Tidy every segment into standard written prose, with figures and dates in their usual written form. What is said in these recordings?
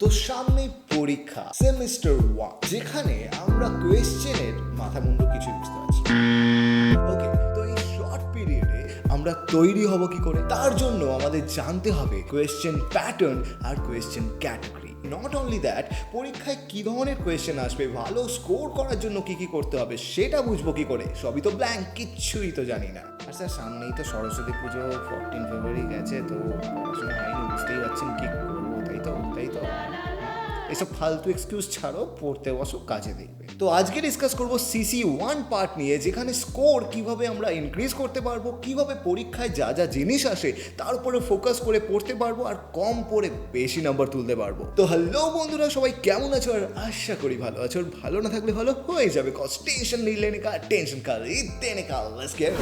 তো সামনে পরীক্ষা সেমিস্টার 1, যেখানে আমরা কোয়েশ্চেনের মাথা মুন্ডু কিছু বুঝতে পারছি। ওকে, তো এই শর্ট পিরিয়ডে আমরা তৈরি হব কি করে? তার জন্য আমাদের জানতে হবে কোয়েশ্চেন প্যাটার্ন আর question category. Not only that, পরীক্ষায় কী ধরনের কোয়েশ্চেন আসবে, ভালো স্কোর করার জন্য কী কী করতে হবে সেটা বুঝবো কী করে? সবই তো ব্ল্যাঙ্ক, কিচ্ছুই তো জানি না। আর স্যার সামনেই তো সরস্বতী পুজো, 14 ফেব্রুয়ারি গেছে, তো পড়াশোনা হয়নি, বুঝতেই পারছেন কী করবো। তাই তো এসব ফালতু এক্সকিউজ ছাড়ো, পড়তে বসো, কাজে দেখবে। তো আজকে ডিসকাস করবো CC1 পার্ট নিয়ে, যেখানে স্কোর কিভাবে আমরা ইনক্রিজ করতে পারবো, কিভাবে পরীক্ষায় যা যা জিনিস আসে তার উপরে ফোকাস করে পড়তে পারবো আর কম পড়ে বেশি নাম্বার তুলতে পারবো। তো হ্যালো বন্ধুরা, সবাই কেমন আছো? আর আশা করি ভালো আছো। আর ভালো না থাকলে ভালো হয়ে যাবে, কজ টেনশন নিলে কা টেনশন কাল ইতে কাল। Let's get.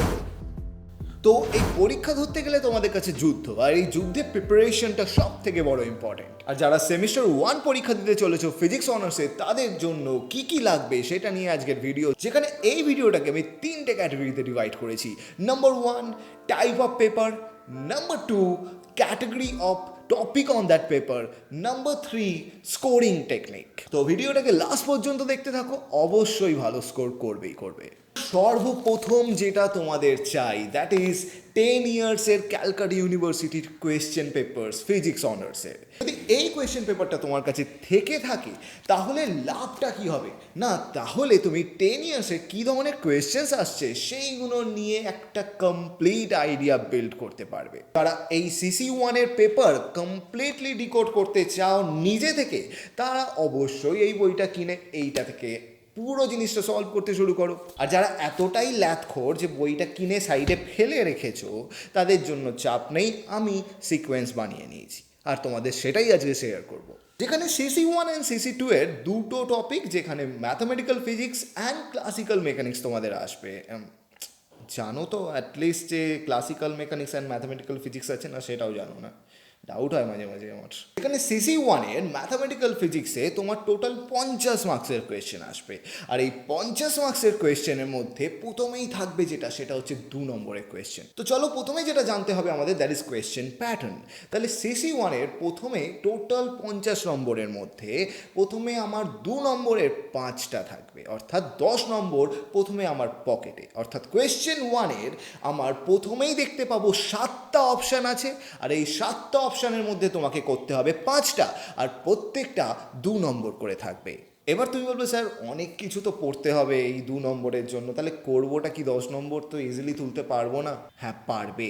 তো এই পরীক্ষা ধরতে গেলে তোমাদের কাছে যুদ্ধ, আর এই যুদ্ধের প্রিপারেশনটা সব থেকে বড় ইম্পর্টেন্ট। আর যারা সেমিস্টার 1 পরীক্ষা দিতে চলেছো ফিজিক্স অনার্সে, তাদের জন্য কি কি লাগবে সেটা নিয়ে আজকের ভিডিও, যেখানে এই ভিডিওটাকে আমি 3টে ক্যাটাগরিতে ডিভাইড করেছি। Number 1, type of paper. Number 2, category of topic on that paper. Number 3, scoring technique. তো ভিডিওটাকে লাস্ট পর্যন্ত দেখতে থাকো, অবশ্যই ভালো স্কোর করবে। সর্বপ্রথম যেটা তোমাদের চাই, দ্যাট ইজ 10 ইয়ার্সের ক্যালকাটা ইউনিভার্সিটির কোয়েশ্চেন পেপার্স ফিজিক্স অনার্সের। যদি এই কোয়েশ্চেন পেপারটা তোমার কাছে থেকে থাকে, তাহলে লাভটা কি হবে? না, তাহলে তুমি 10 ইয়ার্সে কী ধরনের কোয়েশ্চেন্স আসছে সেইগুলো নিয়ে একটা কমপ্লিট আইডিয়া বিল্ড করতে পারবে। তারা এই CC1 পেপার কমপ্লিটলি ডিকোড করতে চাও নিজে থেকে, তারা অবশ্যই এই বইটা কিনে এইটা থেকে পুরো জিনিসটা সলভ করতে শুরু করো। আর যারা এতটাই ল্যাথখোর যে বইটা কিনে সাইডে ফেলে রেখেছো, তাদের জন্য চাপ নেই, আমি সিকোয়েন্স বানিয়ে নিয়েছি আর তোমাদের সেটাই আজকে শেয়ার করব। যেখানে CC1 অ্যান্ড CC2 এর দুটো টপিক, যেখানে mathematical physics and classical mechanics তোমাদের আসবে। জানো তো অ্যাটলিস্ট যে classical mechanics and mathematical physics আছে না, সেটাও জানো না, ডাউট হয় মাঝে মাঝে আমার। এখানে CC1 এর ম্যাথামেটিক্যাল ফিজিক্সে তোমার টোটাল 50 মার্কসের কোয়েশ্চেন আসবে। আর এই 50 মার্কসের কোয়েশ্চেনের মধ্যে প্রথমেই থাকবে সেটা হচ্ছে 2 নম্বরের কোয়েশ্চেন। তো চলো, প্রথমে যেটা জানতে হবে আমাদের, দ্যাট ইজ কোয়েশ্চেন প্যাটার্ন। তাহলে CC1 এর প্রথমে টোটাল 50 নম্বরের মধ্যে প্রথমে আমার 2 নম্বরের 5টা থাকবে, অর্থাৎ 10 নম্বর প্রথমে আমার পকেটে। অর্থাৎ কোয়েশ্চেন 1 এর আমার প্রথমেই দেখতে পাবো 7টা অপশান আছে, আর এই 7টা অপশানের মধ্যে তোমাকে করতে হবে 5টা, আর প্রত্যেকটা 2 নম্বর করে থাকবে। এবার তুমি বলবে, স্যার অনেক কিছু তো পড়তে হবে এই 2 নম্বরের জন্য, তাহলে করবোটা কি? 10 নম্বর তো ইজিলি তুলতে পারবো না? হ্যাঁ, পারবে।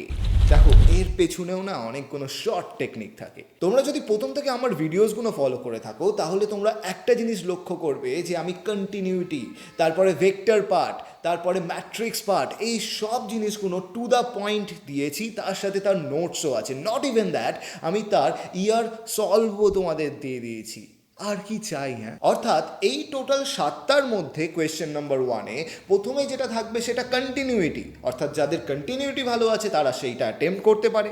দেখো, এর পেছনেও না অনেকগুলো শর্ট টেকনিক থাকে। তোমরা যদি প্রথম থেকে আমার ভিডিওসগুলো ফলো করে থাকো, তাহলে তোমরা একটা জিনিস লক্ষ্য করবে যে আমি কন্টিনিউটি, তারপরে ভেক্টর পার্ট, তারপরে ম্যাট্রিক্স পার্ট, এই সব জিনিসগুলো টু দ্য পয়েন্ট দিয়েছি, তার সাথে তার নোটসও আছে। নট ইভেন দ্যাট, আমি তার ইয়ার সলভও তোমাদের দিয়ে দিয়েছি। আর কি চাই? হ্যাঁ, অর্থাৎ এই টোটাল 7টার মধ্যে কোয়েশ্চেন নাম্বার 1-এ প্রথমে যেটা থাকবে সেটা কন্টিনিউইটি, অর্থাৎ যাদের কন্টিনিউইটি ভালো আছে তারা সেইটা অ্যাটেম্প্ট করতে পারে।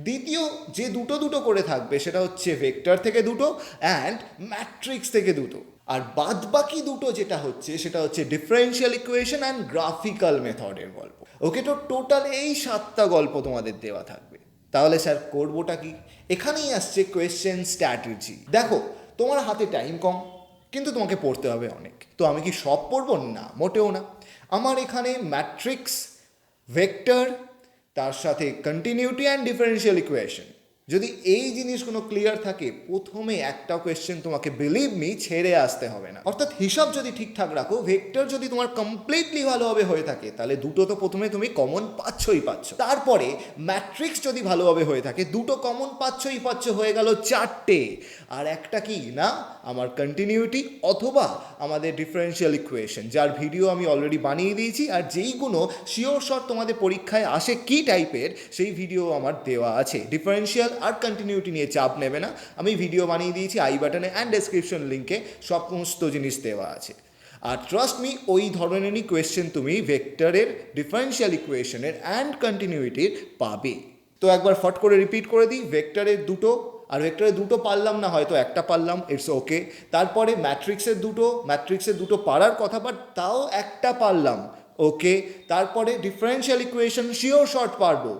দ্বিতীয় যে দুটো করে থাকবে সেটা হচ্ছে ভেক্টর থেকে 2 অ্যান্ড ম্যাট্রিক্স থেকে 2। আর বাদ বাকি 2 যেটা হচ্ছে সেটা হচ্ছে ডিফারেন্সিয়াল ইকুয়েশন অ্যান্ড গ্রাফিক্যাল মেথডের গল্প। ওকে, তো টোটাল এই 7টা গল্প তোমাদের দেওয়া থাকবে। তাহলে স্যার করবোটা কি? এখানেই আসছে কোয়েশ্চেন স্ট্র্যাটেজি। দেখো, তোমার হাতে টাইম কম, কিন্তু তোমাকে পড়তে হবে অনেক। তো আমি কি সব পড়বো? না, মোটেও না। আমার এখানে ম্যাট্রিক্স, ভেক্টর, তার সাথে কন্টিনিউটি অ্যান্ড ডিফারেন্সিয়াল ইকুয়েশন, যদি এই জিনিসগুলো ক্লিয়ার থাকে, প্রথমে একটা কোয়েশ্চেন তোমাকে বিলিভ মি ছেড়ে আসতে হবে না। অর্থাৎ হিসাব যদি ঠিকঠাক রাখো, ভেক্টর যদি তোমার কমপ্লিটলি ভালোভাবে হয়ে থাকে, তাহলে 2 তো প্রথমে তুমি কমন পাচ্ছ। তারপরে ম্যাট্রিক্স যদি ভালোভাবে হয়ে থাকে, 2 কমন পাচ্ছ, হয়ে গেল 4টে। আর একটা কি না, আমার কন্টিনিউটি অথবা আমাদের ডিফারেন্সিয়াল ইকুয়েশন, যার ভিডিও আমি অলরেডি বানিয়ে দিয়েছি, আর যেইগুলো শিওর শর্ট তোমাদের পরীক্ষায় আসে কি টাইপের, সেই ভিডিও আমার দেওয়া আছে। ডিফারেন্সিয়াল আর কন্টিনিউটি নিয়ে চাপ নেবে না, আমি ভিডিও বানিয়ে দিয়েছি, আই বাটনে অ্যান্ড ডেসক্রিপশন লিঙ্কে সমস্ত জিনিস দেওয়া আছে। আর ট্রাস্ট মি, ওই ধরনেরই কোয়েশ্চেন তুমি ভেক্টরের, ডিফারেন্সিয়াল ইকুয়েশনের অ্যান্ড কন্টিনিউটির পাবে। তো একবার ফট করে রিপিট করে দিই, ভেক্টরের 2, আর ভেক্টরে 2 পারলাম না, হয়তো একটা পারলাম, ইটস ওকে। তারপরে ম্যাট্রিক্সের 2 পারার কথা, বাট তাও একটা পারলাম, ওকে। তারপরে ডিফারেন্সিয়াল ইকুয়েশন শিওর শর্ট পারবো।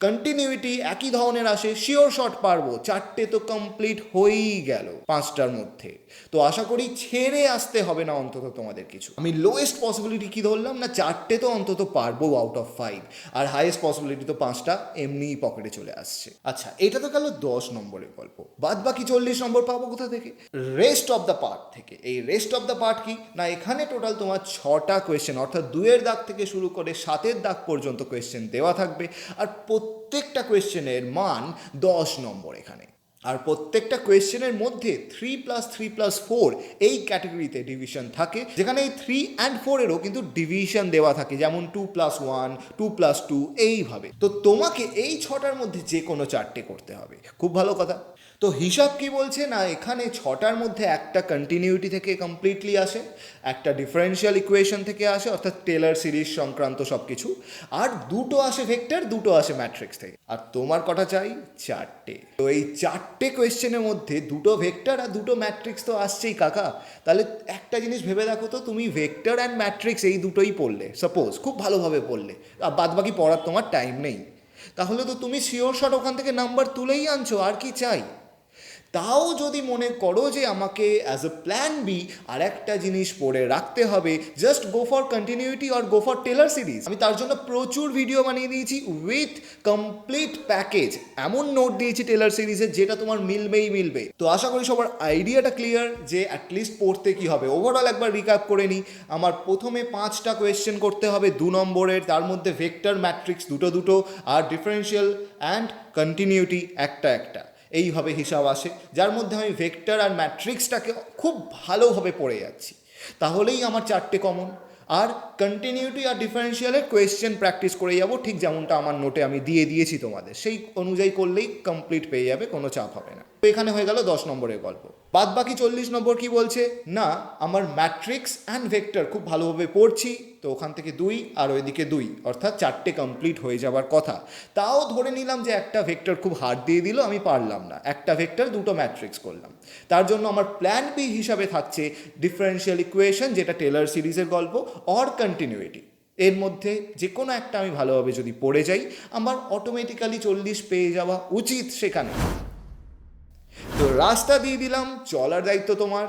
কন্টিনিউটি একই ধরনের আসে, শিওর শর্ট পারবো, 4টে তো কমপ্লিট হয়েই গেল 5টার মধ্যে। তো আশা করি ছেড়ে আসতে হবে না অন্তত তোমাদের কিছু। আমি লোয়েস্ট পসিবিলিটি কি ধরলাম না, 4টে তো অন্তত পারবো আউট অফ 5, আর হাইয়েস্ট পসিবিলিটি তো 5টা এমনিই পকেটে চলে আসছে। আচ্ছা, এটা তো গেল 10 নম্বরের গল্প। বাদ বাকি 40 নম্বর পাবো কোথা থেকে? রেস্ট অফ দ্য পার্ট থেকে। এই রেস্ট অফ দ্য পার্ট কি না, এখানে টোটাল তোমার 6টা কোয়েশ্চেন, অর্থাৎ 2-এর দাগ থেকে শুরু করে 7-এর দাগ পর্যন্ত কোয়েশ্চেন দেওয়া থাকবে, আর প্রত্যেকটা কোয়েশ্চেনের মান 10 নম্বর এখানে। আর প্রত্যেকটা কোয়েশ্চেনের মধ্যে 3+3+4 এই ক্যাটাগরিতে ডিভিশন থাকে, যেখানে এই 3 and 4-এরও কিন্তু ডিভিশন দেওয়া থাকে, যেমন 2+1, 2+2 এইভাবে। তো তোমাকে এই 6টার মধ্যে যে কোনো 4টে করতে হবে। খুব ভালো কথা। তো হিসাব কি বলছে না, এখানে 6টার মধ্যে একটা কন্টিনিউটি থেকে কমপ্লিটলি আসে, একটা ডিফারেন্সিয়াল ইকুয়েশন থেকে আসে, অর্থাৎ টেলর সিরিজ সংক্রান্ত সব কিছু, আর 2টো আসে ভেক্টর, 2টো আসে ম্যাট্রিক্স থেকে। আর তোমার কটা চাই? 4টে। তো এই 4টে কোয়েশ্চেনের মধ্যে 2টো ভেক্টর আর 2টো ম্যাট্রিক্স তো আসছেই কাকা। তাহলে একটা জিনিস ভেবে দেখো তো, তুমি ভেক্টর অ্যান্ড ম্যাট্রিক্স এই দুটোই পড়লে, সাপোজ খুব ভালোভাবে পড়লে, আর বাদ বাকি পড়ার তোমার টাইম নেই, তাহলে তো তুমি শিওর শট ওখান থেকে নাম্বার তুলেই আনছো, আর কি চাই? তাও যদি মনে করো যে আমাকে অ্যাজ এ প্ল্যান বি আর একটা জিনিস পড়ে রাখতে হবে, just go for continuity or go for Taylor series. আমি তার জন্য প্রচুর ভিডিও বানিয়ে দিয়েছি উইথ কমপ্লিট প্যাকেজ, এমন নোট দিয়েছি টেলর সিরিজের যেটা তোমার মিলবে। তো আশা করি সবার আইডিয়াটা ক্লিয়ার যে অ্যাটলিস্ট পড়তে কি হবে। ওভারঅল একবার রিক্যাপ করে নিই। আমার প্রথমে 5টা কোয়েশ্চেন করতে হবে 2 নম্বরের, তার মধ্যে ভেক্টর ম্যাট্রিক্স দুটো, আর ডিফারেন্সিয়াল অ্যান্ড কন্টিনিউটি একটা। এইভাবে হিসাব আসে, যার মধ্যে আমি ভেক্টর আর ম্যাট্রিক্সটাকে খুব ভালোভাবে পড়ে যাচ্ছি, তাহলেই আমার 4টে কমন। আর কন্টিনিউটি আর ডিফারেন্সিয়ালের কোয়েশ্চেন প্র্যাকটিস করে যাবো, ঠিক যেমনটা আমার নোটে আমি দিয়ে দিয়েছি তোমাদের, সেই অনুযায়ী করলেই কমপ্লিট পেয়ে যাবে, কোনো চাপ হবে না। তো এখানে হয়ে গেল 10 নম্বরের গল্প। বাদ বাকি 40 নম্বর কি বলছে না, আমার ম্যাট্রিক্স অ্যান্ড ভেক্টর খুব ভালোভাবে পড়ছি, তো ওখান থেকে 2 আর ওইদিকে 2, অর্থাৎ 4টে কমপ্লিট হয়ে যাওয়ার কথা। তাও ধরে নিলাম যে একটা ভেক্টর খুব হার্ড দিয়ে দিল, আমি পারলাম না, একটা ভেক্টর 2টো ম্যাট্রিক্স করলাম। তার জন্য আমার প্ল্যান বি হিসাবে থাকছে ডিফারেন্সিয়াল ইকুয়েশন, যেটা টেলর সিরিজের গল্প, অর কন্টিনিউটি। এর মধ্যে যে কোনো একটা আমি ভালোভাবে যদি পড়ে যাই, আমার অটোমেটিক্যালি 40 পেয়ে যাওয়া উচিত সেখানে। তো রাস্তা দিয়ে দিলাম, চলার দায়িত্ব তোমার।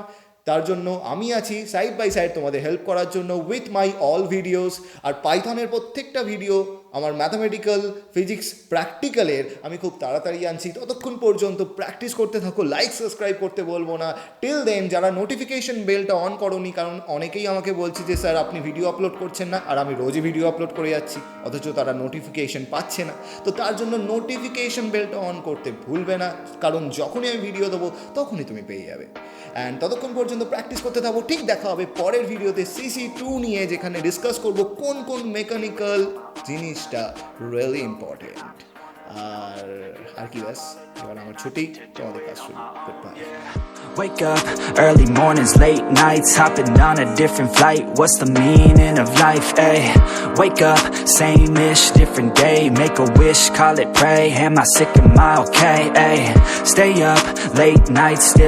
তার জন্য আমি আছি সাইড বাই সাইড তোমাদের হেল্প করার জন্য উইথ মাই অল ভিডিওস। আর পাইথনের প্রত্যেকটা ভিডিও, আমার ম্যাথামেটিক্যাল, ফিজিক্স, প্র্যাকটিক্যালের আমি খুব তাড়াতাড়ি আনছি। ততক্ষণ পর্যন্ত প্র্যাকটিস করতে থাকো, লাইক সাবস্ক্রাইব করতে বলবো না। টিল দেন যারা নোটিফিকেশন বেলটা অন করোনি, কারণ অনেকেই আমাকে বলছে যে স্যার আপনি ভিডিও আপলোড করছেন না, আর আমি রোজই ভিডিও আপলোড করে যাচ্ছি, অথচ তারা নোটিফিকেশন পাচ্ছে না। তো তার জন্য নোটিফিকেশন বেলটা অন করতে ভুলবে না, কারণ যখনই আমি ভিডিও দেবো তখনই তুমি পেয়ে যাবে। অ্যান্ড ততক্ষণ পর্যন্ত প্র্যাকটিস করতে থাকবো। ঠিক দেখা হবে পরের ভিডিওতে CC2 নিয়ে, যেখানে ডিসকাস করবো কোন মেকানিক্যাল জিনিসটা রিয়েলি ইম্পর্টেন্ট। আর কি ব্যাস, এবার আমার ছুটি, তোমাদের কাজ শুরু। Goodbye. Wake up, early mornings, late nights, hopping on a different flight. What's the meaning of life, ay? Wake up, same-ish, different day. Make a wish, call it pray. Am I sick, am I okay, ay? Stay up, late nights, still